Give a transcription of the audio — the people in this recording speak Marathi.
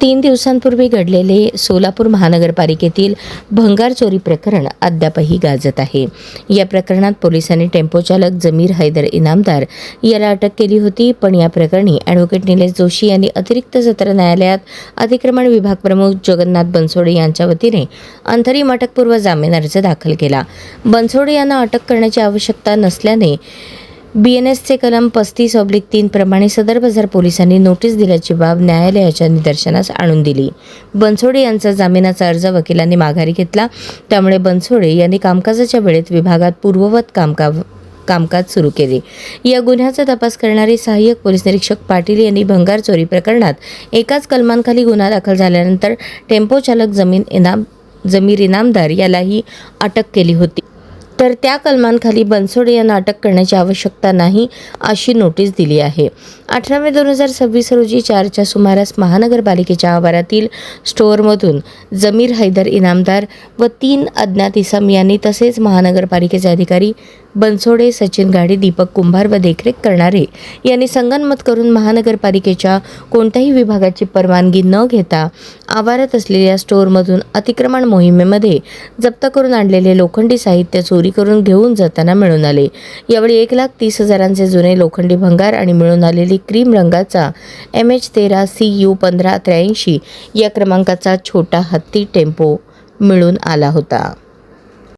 3 दिवसांपूर्वी घडलेले सोलापूर महानगरपालिकेतील भंगार चोरी प्रकरण अद्यापही गाजत आहे। या प्रकरणात पोलिसांनी टेम्पो चालक जमीर हैदर इनामदार याला अटक केली होती, पण या प्रकरणी ॲडव्होकेट निलेश जोशी यांनी अतिरिक्त सत्र न्यायालयात अतिक्रमण विभाग प्रमुख जगन्नाथ बनसोडे यांच्या वतीने अंतरिम अटकपूर्व जामीन अर्ज दाखल केला। बनसोडे यांना अटक करण्याची आवश्यकता नसल्याने BNSचे कलम 35/3 प्रमाणे सदर बाजार पोलिसांनी नोटीस दिल्याची बाब न्यायालयाच्या निदर्शनास आणून दिली। बनसोडे यांचा जामिनाचा अर्ज वकिलांनी माघारी घेतला, त्यामुळे बनसोडे यांनी कामकाजाच्या वेळेत विभागात पूर्ववत कामकाज सुरू केले। या गुन्ह्याचा तपास करणारे सहाय्यक पोलीस निरीक्षक पाटील यांनी भंगार चोरी प्रकरणात एकाच कलमांखाली गुन्हा दाखल झाल्यानंतर टेम्पो चालक जमीर इनामदार यालाही अटक केली होती, तर त्या कलमांखाली बनसोडे यांना अटक करण्याची आवश्यकता नाही अशी नोटीस दिली आहे। 18 मे 2026 रोजी 4च्या सुमारास महानगरपालिकेच्या आवारातील स्टोअरमधून जमीर हैदर इनामदार व 3 अज्ञात इसम यांनी तसेच महानगरपालिकेचे अधिकारी बनसोडे, सचिन गाडे, दीपक कुंभार व देखरेख करणारे यांनी संगनमत करून महानगरपालिकेच्या कोणत्याही विभागाची परवानगी न घेता आवारात असलेल्या स्टोअरमधून अतिक्रमण मोहिमेमध्ये जप्त करून आणलेले लोखंडी साहित्य चोरी करून घेऊन जाताना मिळून आले। यावेळी 1,30,000चे जुने लोखंडी भंगार आणि मिळून आलेली क्रीम रंगाचा MH13 CU 1583 या क्रमांकाचा छोटा हत्ती टेम्पो मिळून आला होता।